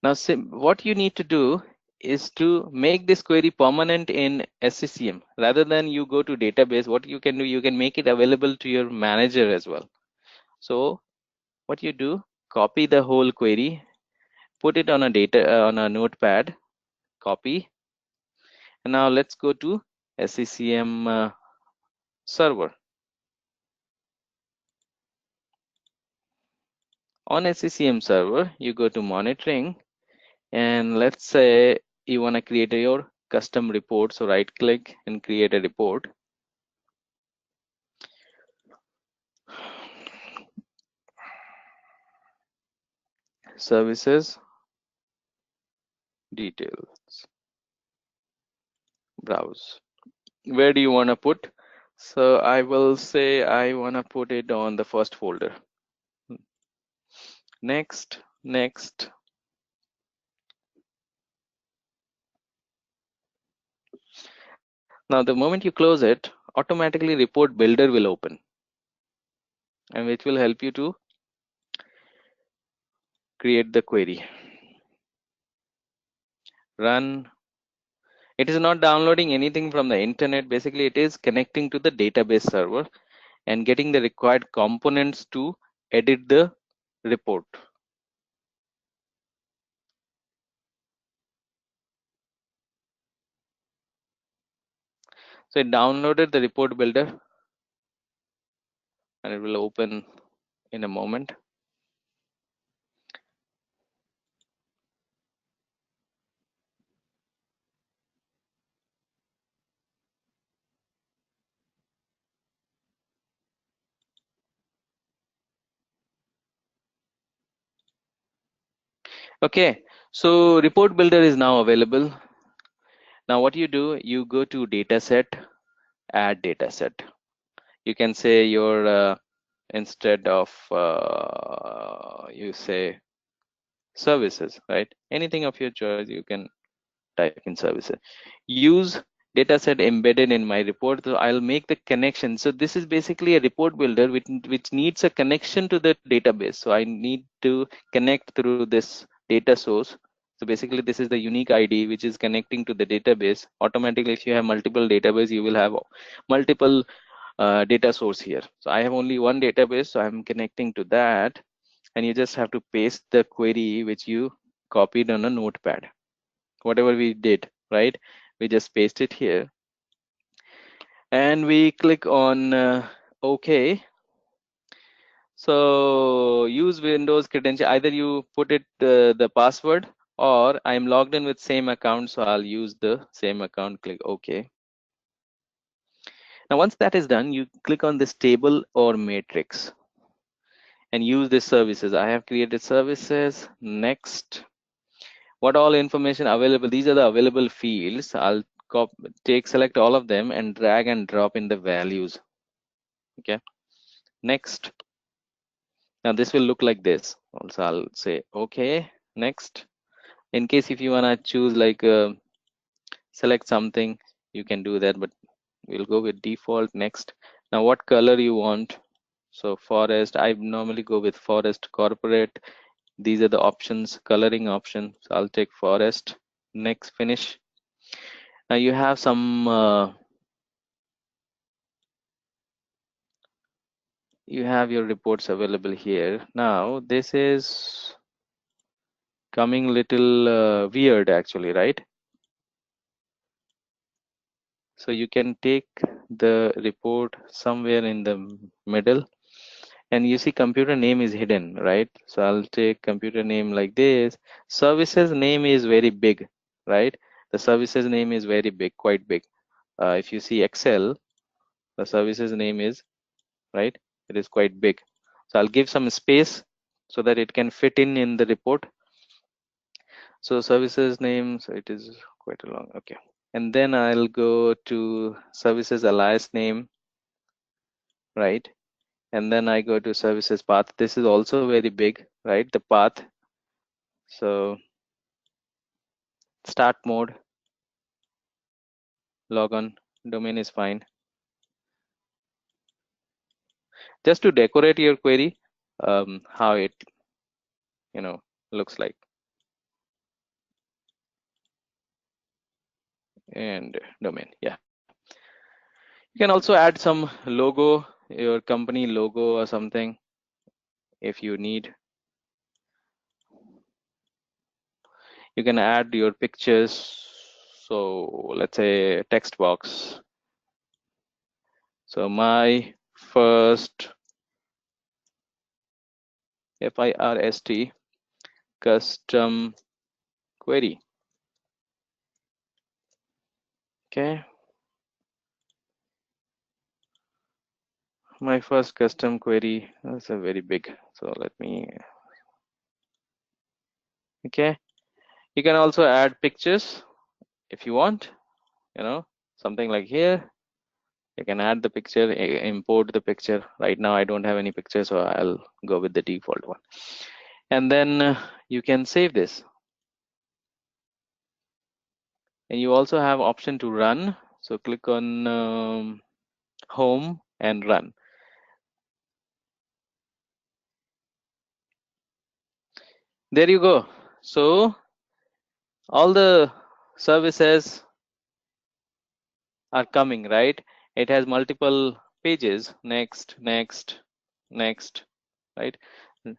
Now, what you need to do is to make this query permanent in SCCM. Rather than you go to database, what you can do, you can make it available to your manager as well. So what you do, copy the whole query, put it on a notepad, copy, and now let's go to SCCM server. On SCCM server, you go to monitoring, and let's say you want to create your custom report. So right click and create a report. Services details, browse. Where do you want to put? So I will say I want to put it on the first folder. Next. Now the moment you close it, automatically report builder will open, and which will help you to create the query. Run. It is not downloading anything from the internet. Basically, it is connecting to the database server and getting the required components to edit the report. So it downloaded the report builder, and it will open in a moment. Okay, so report builder is now available. Now what you do, you go to dataset, add dataset. You can say your instead of you say services, right? Anything of your choice, you can type in services. Use dataset embedded in my report. So I'll make the connection. So this is basically a report builder which needs a connection to the database. So I need to connect through this data source. So basically this is the unique ID which is connecting to the database. Automatically, if you have multiple database, you will have multiple data source here. So I have only one database, so I'm connecting to that, and you just have to paste the query which you copied on a notepad. Whatever we did, right? We just paste it here, and we click on OK. So use Windows credential. Either you put it the password, or I'm logged in with same account, so I'll use the same account. Click OK. Now once that is done, you click on this table or matrix and use the services. I have created services. Next. What all information available? These are the available fields. I'll select all of them and drag and drop in the values. Okay. Next. Now this will look like this. Also, I'll say okay. Next. In case if you wanna choose like select something, you can do that, but we'll go with default. Next. Now what color you want? So forest. I normally go with forest corporate. These are the options, coloring options. So I'll take forest. Next. Finish. Now you have some you have your reports available here. Now this is coming little weird actually, right? So you can take the report somewhere in the middle, and you see computer name is hidden, right? So I'll take computer name like this. Services name is very big, right? The services name is very big, quite big. If you see Excel, the services name is, right, it is quite big. So I'll give some space so that it can fit in the report. So services name, so it is quite a long, okay. And then I'll go to services alias name, right? And then I go to services path. This is also very big, right? The path. So start mode, log on, domain is fine. Just to decorate your query, how it, looks like. And domain, yeah. You can also add some logo, your company logo or something if you need. You can add your pictures. So let's say text box. So my first FIRST custom query. Okay. My first custom query. That's a very big. So let me. Okay. You can also add pictures if you want, something like here. You can add the picture, import the picture. Right now I don't have any picture, so I'll go with the default one. And then you can save this. And you also have option to run. So click on home and run. There you go. So all the services are coming, right? It has multiple pages, next, right?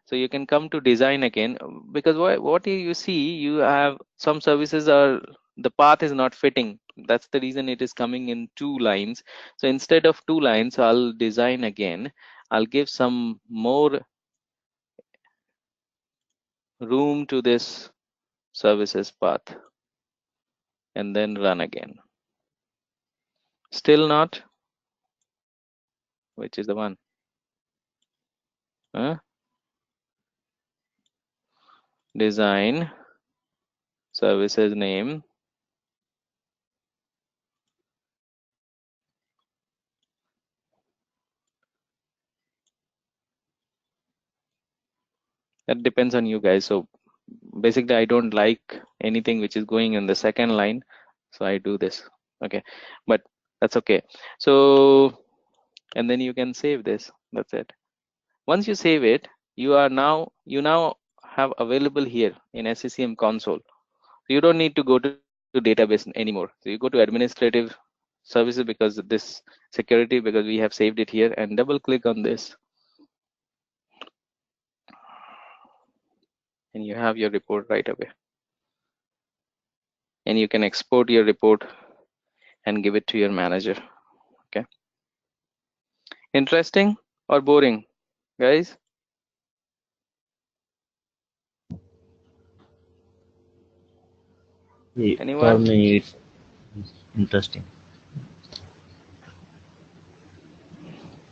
So you can come to design again, because what you see, you have some services are, the path is not fitting. That's the reason it is coming in 2 lines. So instead of 2 lines, I'll design again. I'll give some more room to this services path and then run again. Still not, which is the one? Huh? Design services name. That depends on you guys. So basically I don't like anything which is going in the second line, so I do this. Okay, but that's okay. So, and then you can save this. That's it. Once you save it, you now have available here in SCCM console. You don't need to go to database anymore. So you go to administrative services, because this security, because we have saved it here, and double click on this, and you have your report right away. And you can export your report and give it to your manager. Okay. Interesting or boring, guys? For Anyone? me, it's interesting.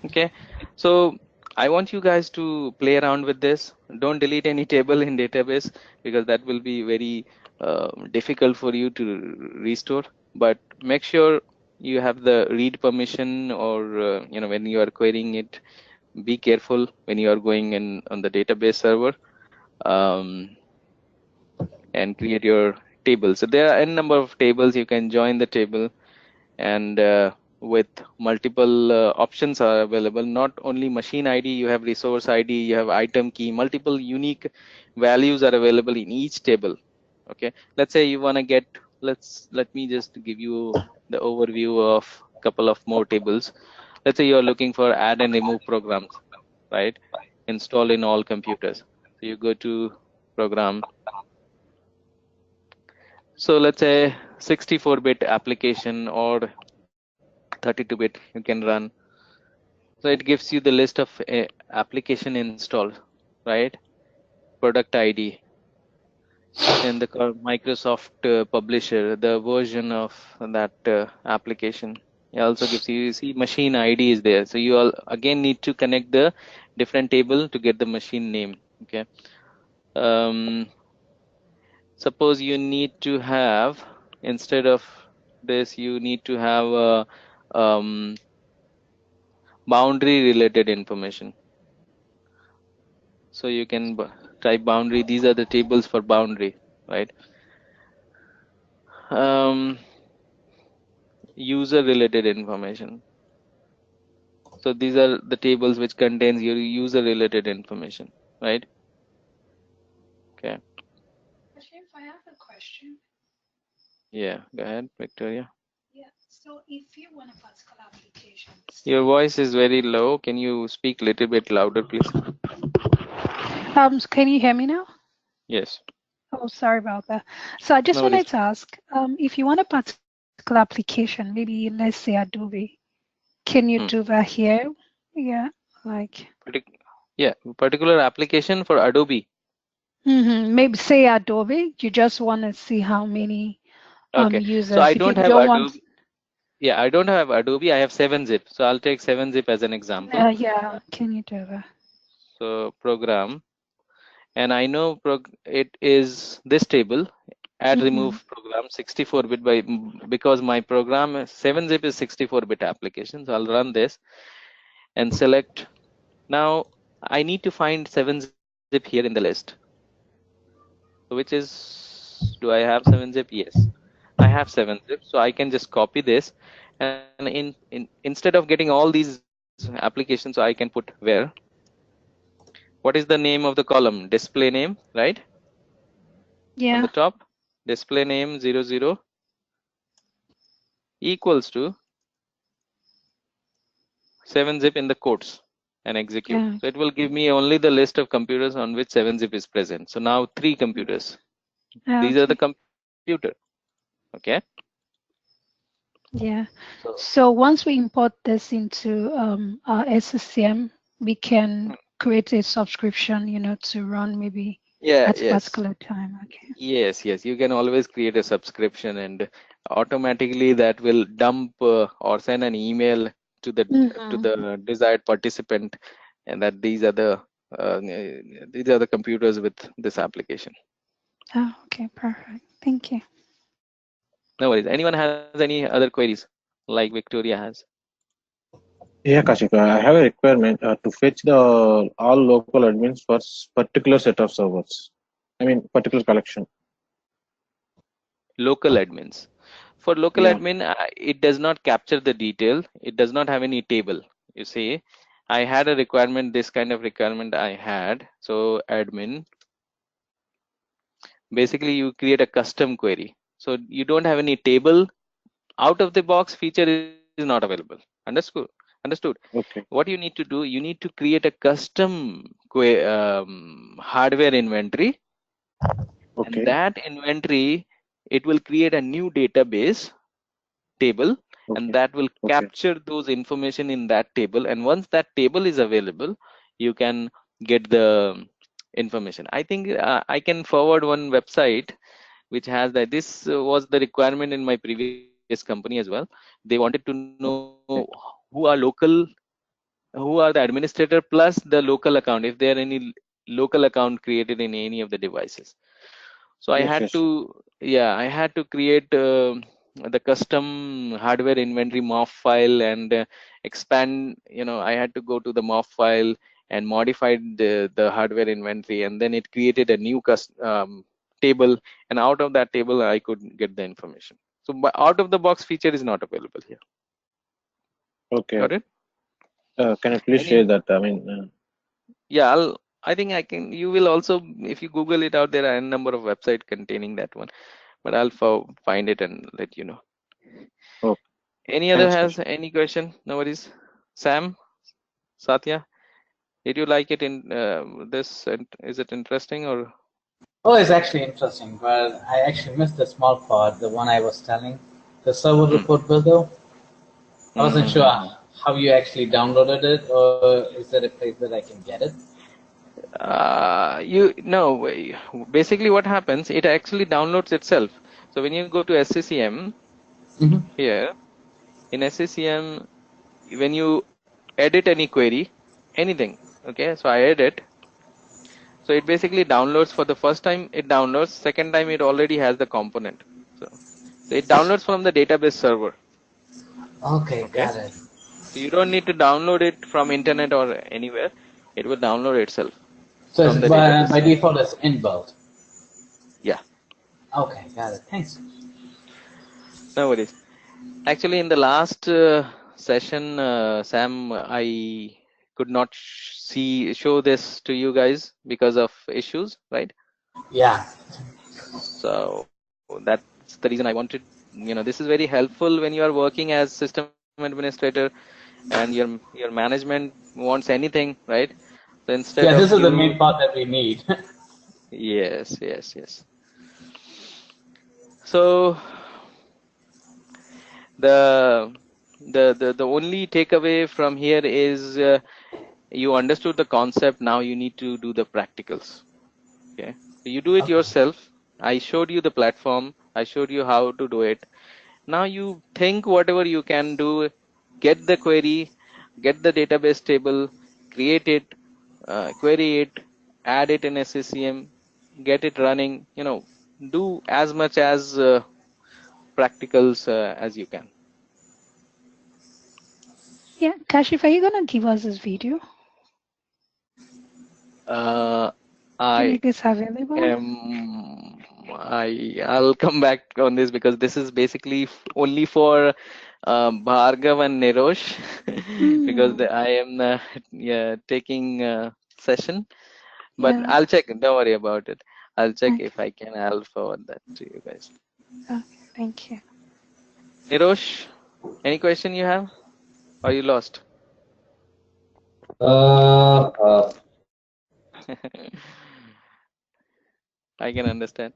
Okay. So I want you guys to play around with this. Don't delete any table in database, because that will be very difficult for you to restore. But make sure you have the read permission, or when you are querying it, be careful when you are going in on the database server, and create your table. So there are n number of tables. You can join the table, and with multiple options are available. Not only machine ID, you have resource ID, you have item key, multiple unique values are available in each table. Okay, let's say you want to get, let me just give you the overview of a couple of more tables. Let's say you're looking for add and remove programs, right? Install in all computers. So you go to program. So let's say 64-bit application or 32-bit you can run. So it gives you the list of application installed, right? Product ID, then the Microsoft publisher, the version of that application. It also gives you, see, machine ID is there. So you all again need to connect the different table to get the machine name. Okay. Suppose you need to have, instead of this, you need to have a boundary related information. So you can type boundary. These are the tables for boundary, right? User related information. So these are the tables which contains your user related information, right? Okay. Kashif, I have a question. Yeah, go ahead, Victoria. Yeah, so if you want a particular application, Your voice is very low. Can you speak a little bit louder, please? can you hear me now? Yes. Oh, sorry about that. So I just No worries. wanted to ask, if you want a particular application, maybe let's say Adobe, can you do that here? Yeah, like. Yeah, particular application for Adobe. Maybe say Adobe, you just want to see how many Okay. So users. I If you don't have don't want, Adobe. Yeah, I don't have Adobe. I have 7-zip. So I'll take 7-zip as an example. yeah, can you do that? So program, and I know it is this table. Add remove program 64-bit because my program 7-zip is 64-bit application. So I'll run this and select. Now I need to find 7-zip here in the list. So which is, do I have 7-zip? Yes, I have 7-zip. So I can just copy this, and instead of getting all these applications, so I can put where. What is the name of the column? Display name, right? Yeah. On the top, display name 00 equals to 7-zip in the quotes and execute. Yeah. So it will give me only the list of computers on which 7-zip is present. So now 3 computers. These are the computer. Okay. Yeah. So So once we import this into our SCCM, we can create a subscription, to run maybe at a particular time. Okay. Yes, you can always create a subscription, and automatically that will dump or send an email to the desired participant, and that these are the computers with this application. Oh, okay, perfect. Thank you. No worries. Anyone has any other queries like Victoria has? Yeah, Kashif, I have a requirement to fetch the all local admins for particular set of servers. I mean, particular collection. Local admins. For local Yeah. admin, it does not capture the detail. It does not have any table. You see, I had a requirement, this kind of requirement I had. So admin, basically you create a custom query. So you don't have any table. Out of the box feature is not available. Understood. Okay. What you need to do, you need to create a custom hardware inventory, and Okay. that inventory, it will create a new database table, and Okay. that will Okay. capture those information in that table. And once that table is available, you can get the information. I think I can forward one website which has that. This was the requirement in my previous company as well. They wanted to know Okay. who are who are the administrator plus the local account, if there are any local account created in any of the devices. So I Yes. had Yes. to, yeah, I had to create the custom hardware inventory MOF file and expand. I had to go to the MOF file and modify the hardware inventory, and then it created a new table, and out of that table I could get the information. So out of the box feature is not available here. Okay. Got it? Can you please Any? share that? I mean, Yeah, I think I can. You will also, if you Google it out, there are a number of websites containing that one. But I'll find it and let you know. oh, Any other thanks, has Kashif. any question? No worries. Sam, Satya, did you like it in this? Is it interesting or? Oh, it's actually interesting, but I actually missed the small part, the one I was telling, the server report builder. I wasn't sure Mm-hmm. how you actually downloaded it, or is there a place that I can get it? You no. Basically, what happens? It actually downloads itself. So when you go to SCCM Mm-hmm. here in SCCM, when you edit any query, anything. Okay, so I add it. So it basically downloads. For the first time it downloads, second time it already has the component. So it downloads from the database server. Okay, Okay, got it. so you don't need to download it from internet or anywhere. It will download itself So from it's the database by server. default it's inbuilt. Yeah, Okay, got it. Thanks. no worries. Actually, in the last session, Sam, I could not show this to you guys because of issues, right? Yeah. So that's the reason I wanted, this is very helpful when you are working as system administrator and your management wants anything, right? So instead Yeah, of this is the you, main part that we need. yes, yes, yes. So the the only takeaway from here is you understood the concept. Now you need to do the practicals. Okay, so you do it Okay. yourself. I showed you the platform. I showed you how to do it. Now you think whatever you can do, get the query, get the database table, create it, query it, add it in SCCM, get it running, do as much as practicals as you can. Yeah, Kashif, are you gonna give us this video Uh, to I make this available? I'll come back on this because this is basically only for Bhargav and Nirosh because I am yeah, taking session, but Yeah. I'll check. Don't worry about it. I'll check Okay. if I can. I'll forward that to you guys. Okay. Thank you. Nirosh, any question you have? Or you lost? I can understand.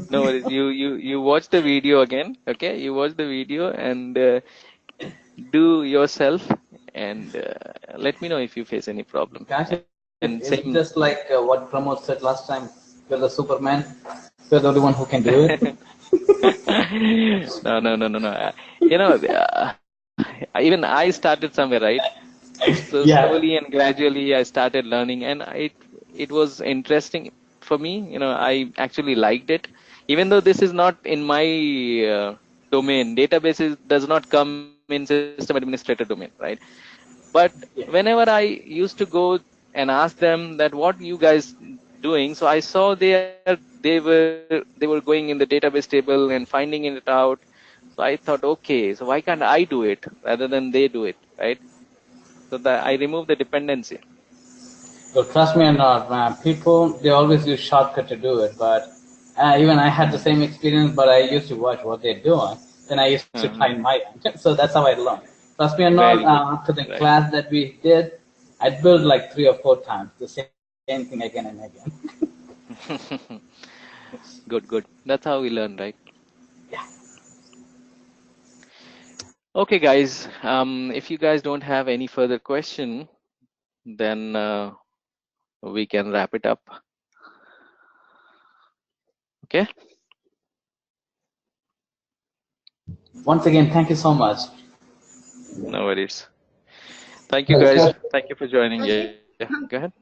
No worries. You watch the video again. Okay, you watch the video and do yourself and let me know if you face any problem. Gosh, And same. it's just like what Pramod said last time. You're the Superman. You're the only one who can do it. No, no, no, no, no. Even I started somewhere, right? So slowly Yeah. and gradually I started learning, and it was interesting for me. I actually liked it, even though this is not in my domain. Databases does not come in system administrator domain, right? But Yeah. whenever I used to go and ask them that what you guys doing, so I saw they were going in the database table and finding it out. So I thought, okay, so why can't I do it rather than they do it, right? So that I removed the dependency. So trust me or not, man, people, they always use shortcut to do it. But even I had the same experience, but I used to watch what they're doing. Then I used to try Uh-huh. my end. So that's how I learned. Trust me or not, Very good, after the right? class that we did, I built like 3 or 4 times the same thing again and again. Good, good. That's how we learn, right? Yeah. Okay, guys. If you guys don't have any further question, then we can wrap it up. Okay. Once again, thank you so much. No worries. Thank you, guys. Thank you for joining. Yeah, go ahead.